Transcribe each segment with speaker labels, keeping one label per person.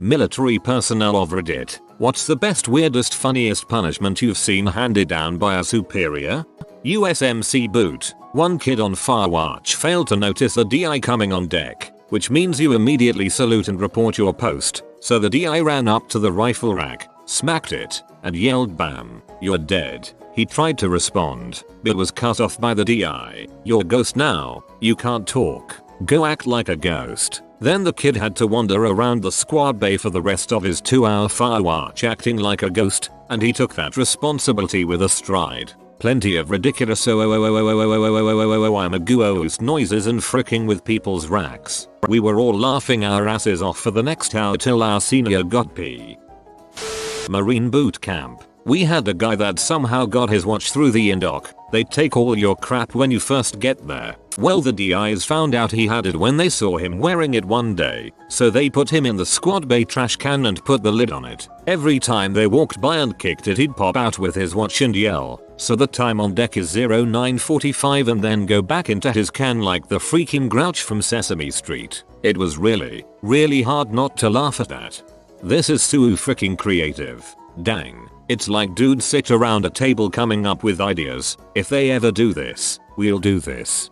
Speaker 1: Military personnel of Reddit, what's the best, weirdest, funniest punishment you've seen handed down by a superior? USMC boot. One kid on Firewatch failed to notice a DI coming on deck, which means you immediately salute and report your post. So the DI ran up to the rifle rack, smacked it, and yelled, "Bam, you're dead." He tried to respond, but was cut off by the DI. "You're ghost now, you can't talk. Go act like a ghost." Then the kid had to wander around the squad bay for the rest of his 2-hour Firewatch acting like a ghost, and he took that responsibility with a stride. Plenty of ridiculous I'm a goose noises and fricking with people's racks. We were all laughing our asses off for the next hour till our senior got pee. Marine boot camp. We had a guy that somehow got his watch through the indoc. They take all your crap when you first get there. Well, the DIs found out he had it when they saw him wearing it one day, so they put him in the squad bay trash can and put the lid on it. Every time they walked by and kicked it, he'd pop out with his watch and yell, "So the time on deck is 09:45," and then go back into his can like the freaking Grouch from Sesame Street. It was really hard not to laugh at that. This is so freaking creative. Dang. It's like dudes sit around a table coming up with ideas. If they ever do this, we'll do this.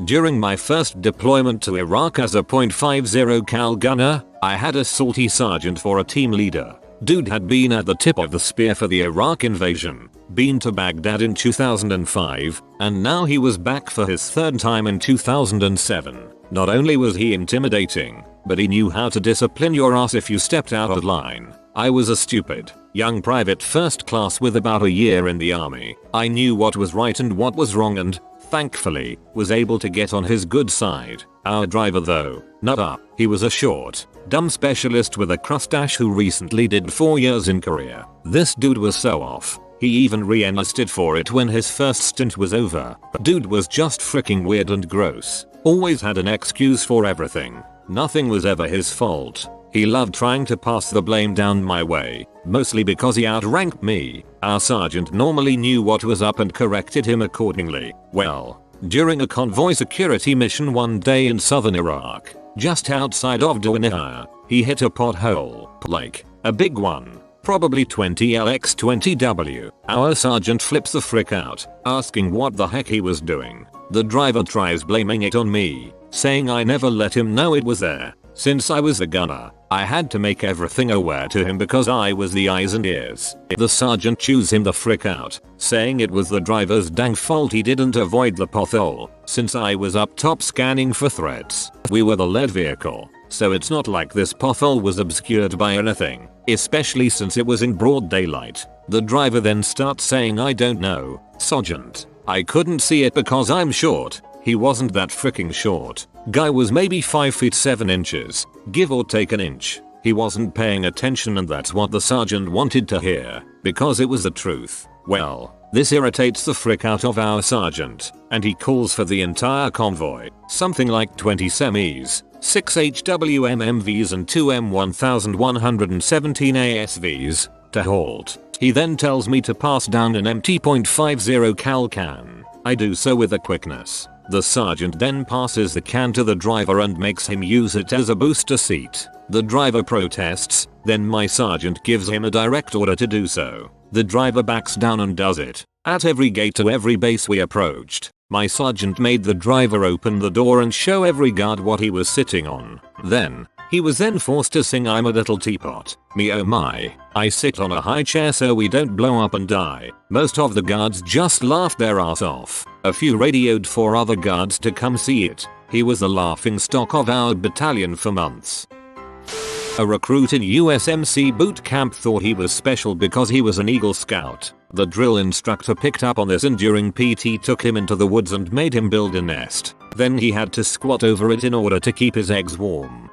Speaker 1: During my first deployment to Iraq as a .50 cal gunner, I had a salty sergeant for a team leader. Dude had been at the tip of the spear for the Iraq invasion, been to Baghdad in 2005, and now he was back for his third time in 2007. Not only was he intimidating, but he knew how to discipline your ass if you stepped out of line. I was a stupid, young private first class with about a year in the army. I knew what was right and what was wrong and, thankfully, was able to get on his good side. Our driver though, nut up. He was a short, dumb specialist with a crustache who recently did 4 years in Korea. This dude was so off. He even re-enlisted for it when his first stint was over. Dude was just freaking weird and gross. Always had an excuse for everything. Nothing was ever his fault. He loved trying to pass the blame down my way, mostly because he outranked me. Our sergeant normally knew what was up and corrected him accordingly. Well, during a convoy security mission one day in southern Iraq, just outside of Downir, he hit a pothole, like a big one, probably 20LX20W. Our sergeant flips the frick out, asking what the heck he was doing. The driver tries blaming it on me, saying I never let him know it was there. Since I was the gunner, I had to make everything aware to him because I was the eyes and ears. The sergeant chews him the frick out, saying it was the driver's dang fault he didn't avoid the pothole, since I was up top scanning for threats. We were the lead vehicle, so it's not like this pothole was obscured by anything, especially since it was in broad daylight. The driver then starts saying, "I don't know, Sergeant. I couldn't see it because I'm short." He wasn't that freaking short. Guy was maybe 5 feet 7 inches, give or take an inch. He wasn't paying attention, and that's what the sergeant wanted to hear, because it was the truth. Well, this irritates the frick out of our sergeant, and he calls for the entire convoy, something like 20 semis, 6 HWMMVs and 2 M1117 ASVs, to halt. He then tells me to pass down an empty .50 cal can. I do so with a quickness. The sergeant then passes the can to the driver and makes him use it as a booster seat. The driver protests, then my sergeant gives him a direct order to do so. The driver backs down and does it. At every gate to every base we approached, my sergeant made the driver open the door and show every guard what he was sitting on. He was then forced to sing "I'm a Little Teapot." Me oh my. I sit on a high chair so we don't blow up and die. Most of the guards just laughed their ass off. A few radioed for other guards to come see it. He was the laughing stock of our battalion for months. A recruit in USMC boot camp thought he was special because he was an Eagle Scout. The drill instructor picked up on this and during PT took him into the woods and made him build a nest. Then he had to squat over it in order to keep his eggs warm.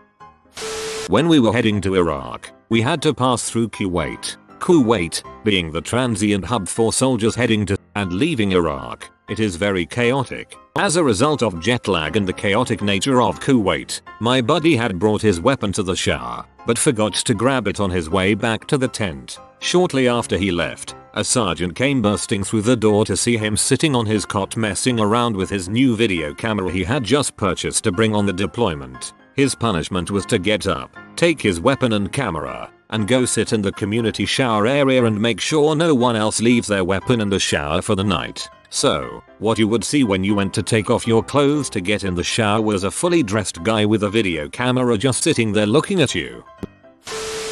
Speaker 1: When we were heading to Iraq, we had to pass through Kuwait. Kuwait, being the transient hub for soldiers heading to and leaving Iraq, it is very chaotic. As a result of jet lag and the chaotic nature of Kuwait, my buddy had brought his weapon to the shower, but forgot to grab it on his way back to the tent. Shortly after he left, a sergeant came bursting through the door to see him sitting on his cot messing around with his new video camera he had just purchased to bring on the deployment. His punishment was to get up, take his weapon and camera, and go sit in the community shower area and make sure no one else leaves their weapon in the shower for the night. So, what you would see when you went to take off your clothes to get in the shower was a fully dressed guy with a video camera just sitting there looking at you.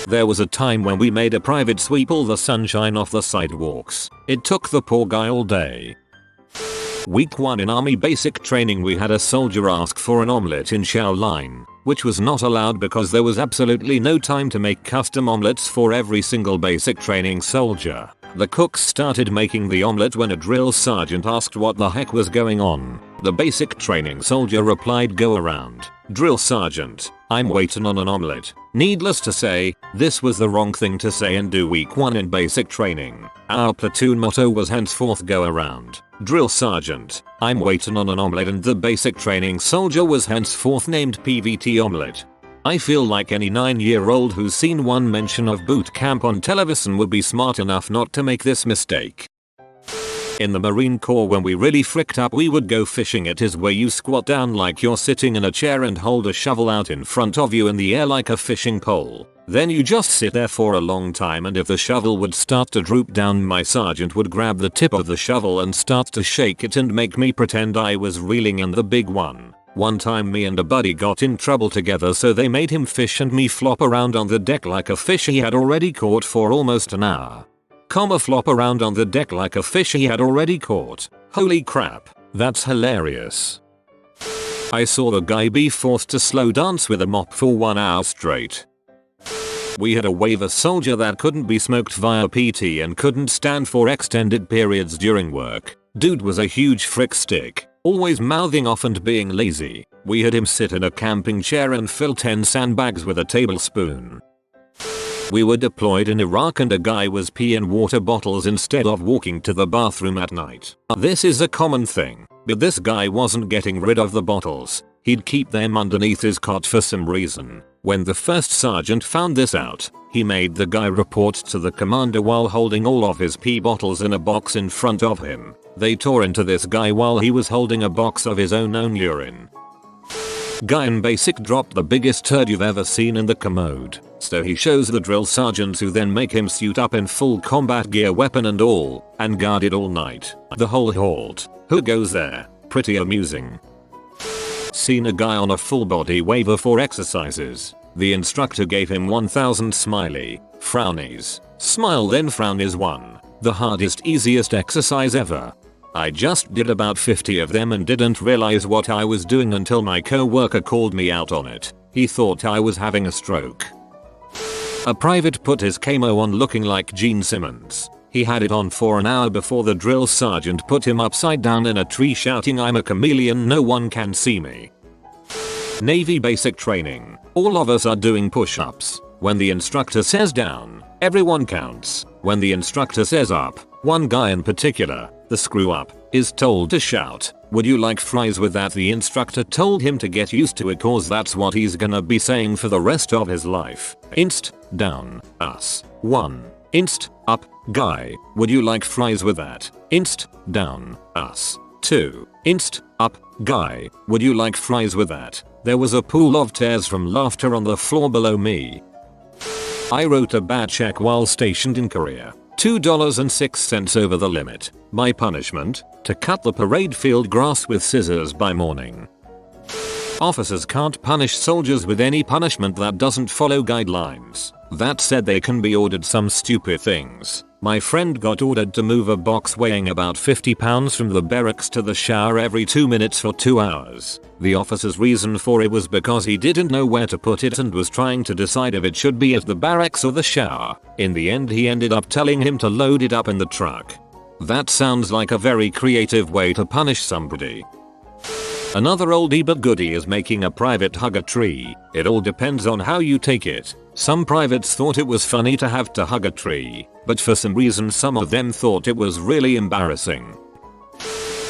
Speaker 1: There was a time when we made a private sweep all the sunshine off the sidewalks. It took the poor guy all day. Week 1 in army basic training, we had a soldier ask for an omelette in chow line, which was not allowed because there was absolutely no time to make custom omelettes for every single basic training soldier. The cooks started making the omelette when a drill sergeant asked what the heck was going on. The basic training soldier replied, "Go around. Drill sergeant, I'm waiting on an omelette." Needless to say, this was the wrong thing to say and do week 1 in basic training. Our platoon motto was henceforth "Go around. Drill sergeant, I'm waiting on an omelette," and the basic training soldier was henceforth named PVT Omelette. I feel like any 9-year-old who's seen one mention of boot camp on television would be smart enough not to make this mistake. In the Marine Corps, when we really fricked up, we would go fishing. It is where you squat down like you're sitting in a chair and hold a shovel out in front of you in the air like a fishing pole. Then you just sit there for a long time, and if the shovel would start to droop down, my sergeant would grab the tip of the shovel and start to shake it and make me pretend I was reeling in the big one. One time me and a buddy got in trouble together, so they made him fish and me flop around on the deck like a fish he had already caught for almost an hour. Flop around on the deck like a fish he had already caught. Holy crap, that's hilarious. I saw the guy be forced to slow dance with a mop for 1 hour straight. We had a waiver soldier that couldn't be smoked via PT and couldn't stand for extended periods during work. Dude was a huge frick stick, always mouthing off and being lazy. We had him sit in a camping chair and fill 10 sandbags with a tablespoon. We were deployed in Iraq and a guy was peeing water bottles instead of walking to the bathroom at night. This is a common thing, but this guy wasn't getting rid of the bottles. He'd keep them underneath his cot for some reason. When the first sergeant found this out, he made the guy report to the commander while holding all of his pee bottles in a box in front of him. They tore into this guy while he was holding a box of his own urine. Guy in basic dropped the biggest turd you've ever seen in the commode, so he shows the drill sergeants, who then make him suit up in full combat gear, weapon and all, and guard it all night. The whole halt. Who goes there? Pretty amusing. Seen a guy on a full body waiver for exercises. The instructor gave him 1000 smiley, frownies. Smile then frown is 1. The hardest, easiest exercise ever. I just did about 50 of them and didn't realize what I was doing until my co-worker called me out on it. He thought I was having a stroke. A private put his camo on looking like Gene Simmons. He had it on for an hour before the drill sergeant put him upside down in a tree shouting, "I'm a chameleon, no one can see me." Navy basic training. All of us are doing push-ups. When the instructor says down, everyone counts. When the instructor says up, one guy in particular, the screw up, is told to shout, "Would you like fries with that?" The instructor told him to get used to it, cause that's what he's gonna be saying for the rest of his life. Inst, down, us. 1. Inst, up, guy, would you like fries with that? Inst, down, us. 2. Inst, up, guy, would you like fries with that? There was a pool of tears from laughter on the floor below me. I wrote a bad check while stationed in Korea. $2.06 over the limit. My punishment? To cut the parade field grass with scissors by morning. Officers can't punish soldiers with any punishment that doesn't follow guidelines. That said, they can be ordered some stupid things. My friend got ordered to move a box weighing about 50 pounds from the barracks to the shower every 2 minutes for 2 hours. The officer's reason for it was because he didn't know where to put it and was trying to decide if it should be at the barracks or the shower. In the end, he ended up telling him to load it up in the truck. That sounds like a very creative way to punish somebody. Another oldie but goodie is making a private hug a tree. It all depends on how you take it. Some privates thought it was funny to have to hug a tree, but for some reason some of them thought it was really embarrassing.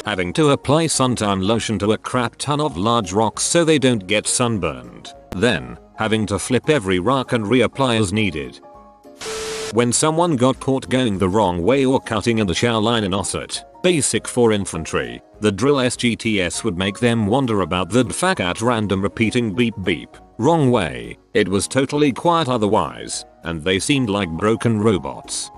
Speaker 1: Having to apply suntan lotion to a crap ton of large rocks so they don't get sunburned. Then, having to flip every rock and reapply as needed. When someone got caught going the wrong way or cutting in the shower line in Osset, Basic for infantry. The drill SGTS would make them wander about the DFAC at random repeating beep beep. Wrong way. It was totally quiet otherwise, and they seemed like broken robots.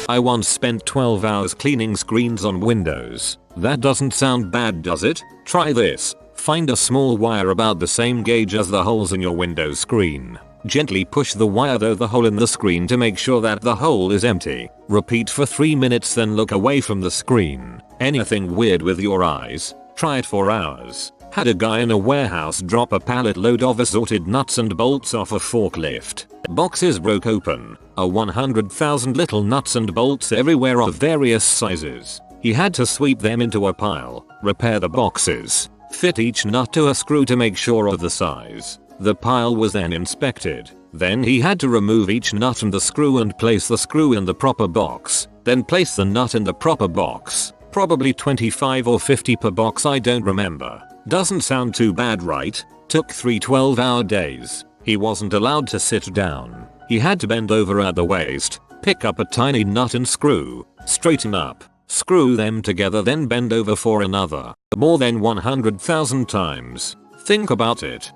Speaker 1: I once spent 12 hours cleaning screens on Windows. That doesn't sound bad, does it? Try this. Find a small wire about the same gauge as the holes in your Windows screen. Gently push the wire through the hole in the screen to make sure that the hole is empty. Repeat for 3 minutes, then look away from the screen. Anything weird with your eyes? Try it for hours. Had a guy in a warehouse drop a pallet load of assorted nuts and bolts off a forklift. Boxes broke open. 100,000 little nuts and bolts everywhere of various sizes. He had to sweep them into a pile, repair the boxes, fit each nut to a screw to make sure of the size. The pile was then inspected. Then he had to remove each nut and the screw and place the screw in the proper box. Then place the nut in the proper box. Probably 25 or 50 per box, I don't remember. Doesn't sound too bad, right? Took 3 12-hour days. He wasn't allowed to sit down. He had to bend over at the waist, pick up a tiny nut and screw, straighten up, screw them together, then bend over for another. More than 100,000 times. Think about it.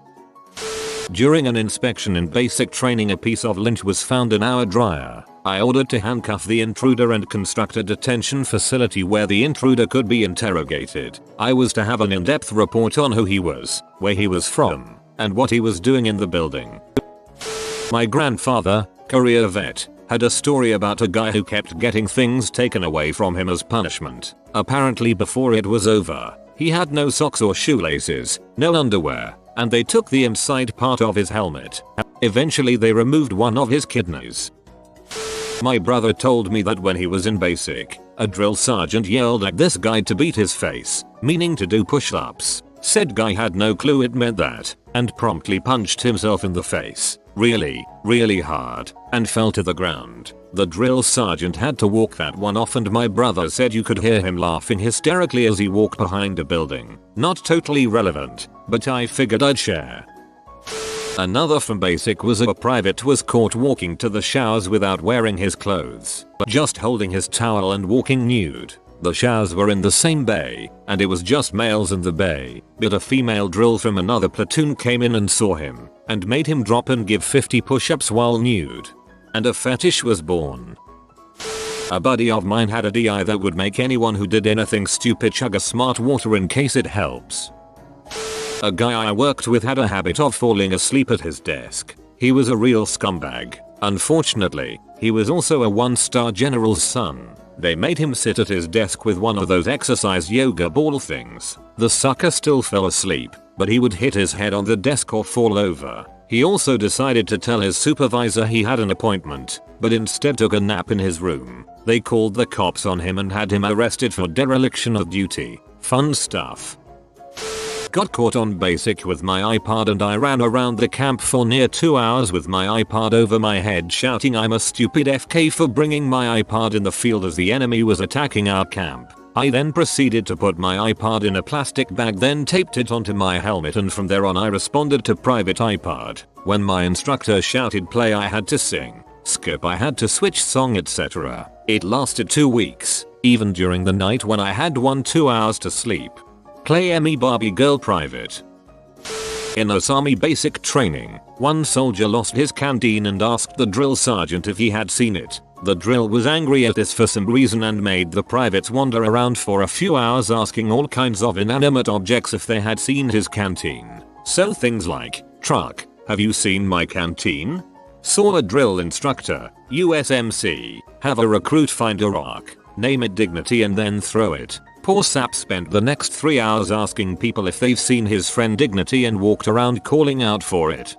Speaker 1: During an inspection in basic training, a piece of lint was found in our dryer. I ordered to handcuff the intruder and construct a detention facility where the intruder could be interrogated. I was to have an in-depth report on who he was, where he was from, and what he was doing in the building. My grandfather, career vet, had a story about a guy who kept getting things taken away from him as punishment. Apparently before it was over, he had no socks or shoelaces, no underwear, and they took the inside part of his helmet. Eventually they removed one of his kidneys. My brother told me that when he was in basic, a drill sergeant yelled at this guy to beat his face, meaning to do push-ups. Said guy had no clue it meant that, and promptly punched himself in the face, really hard, and fell to the ground. The drill sergeant had to walk that one off, and my brother said you could hear him laughing hysterically as he walked behind a building. Not totally relevant, but I figured I'd share. Another from basic was a private was caught walking to the showers without wearing his clothes, but just holding his towel and walking nude. The showers were in the same bay, and it was just males in the bay, but a female drill from another platoon came in and saw him, and made him drop and give 50 push-ups while nude. And a fetish was born. A buddy of mine had a DI that would make anyone who did anything stupid chug a smart water in case it helps. A guy I worked with had a habit of falling asleep at his desk. He was a real scumbag. Unfortunately, he was also a 1-star general's son. They made him sit at his desk with one of those exercise yoga ball things. The sucker still fell asleep, but he would hit his head on the desk or fall over. He also decided to tell his supervisor he had an appointment, but instead took a nap in his room. They called the cops on him and had him arrested for dereliction of duty. Fun stuff. Got caught on basic with my iPod, and I ran around the camp for near 2 hours with my iPod over my head shouting I'm a stupid FK for bringing my iPod in the field as the enemy was attacking our camp. I then proceeded to put my iPod in a plastic bag, then taped it onto my helmet, and from there on I responded to private iPod. When my instructor shouted play, I had to sing. Skip, I had to switch song, etc. It lasted 2 weeks, even during the night when I had 2 hours to sleep. Play me Barbie Girl private. In US Army basic training, one soldier lost his canteen and asked the drill sergeant if he had seen it. The drill was angry at this for some reason and made the privates wander around for a few hours asking all kinds of inanimate objects if they had seen his canteen. So things like, truck, have you seen my canteen? Saw a drill instructor, USMC, have a recruit find a rock, name it dignity and then throw it. Poor sap spent the next 3 hours asking people if they've seen his friend Dignity and walked around calling out for it.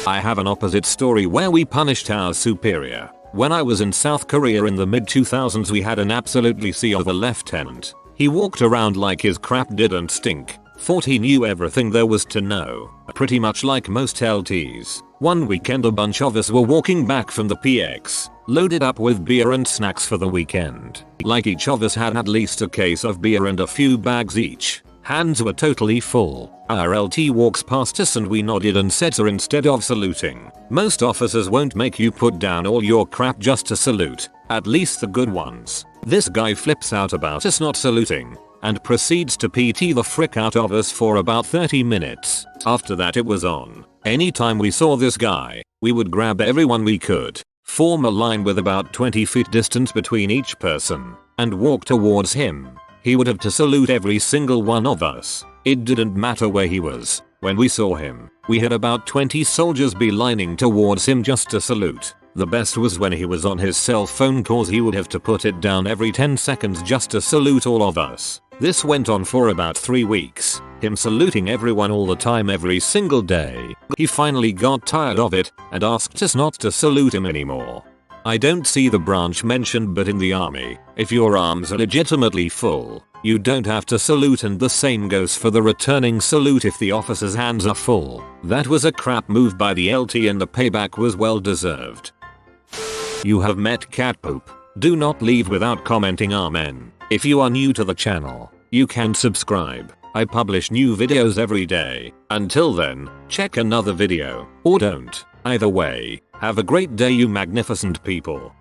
Speaker 1: I have an opposite story where we punished our superior. When I was in South Korea in the mid-2000s, we had an absolutely C of a lieutenant. He walked around like his crap didn't stink. Thought he knew everything there was to know. Pretty much like most LTs. One weekend a bunch of us were walking back from the PX, loaded up with beer and snacks for the weekend. Like each of us had at least a case of beer and a few bags each. Hands were totally full. Our LT walks past us and we nodded and said sir instead of saluting. Most officers won't make you put down all your crap just to salute, at least the good ones. This guy flips out about us not saluting and proceeds to PT the frick out of us for about 30 minutes. After that it was on. Anytime we saw this guy, we would grab everyone we could, form a line with about 20 feet distance between each person, and walk towards him. He would have to salute every single one of us. It didn't matter where he was. When we saw him, we had about 20 soldiers beelining towards him just to salute. The best was when he was on his cell phone cause he would have to put it down every 10 seconds just to salute all of us. This went on for about 3 weeks, him saluting everyone all the time every single day. He finally got tired of it and asked us not to salute him anymore. I don't see the branch mentioned, but in the army, if your arms are legitimately full, you don't have to salute, and the same goes for the returning salute if the officer's hands are full. That was a crap move by the LT and the payback was well deserved. You have met cat poop. Do not leave without commenting amen. If you are new to the channel, you can subscribe. I publish new videos every day. Until then, check another video, or don't. Either way, have a great day you magnificent people.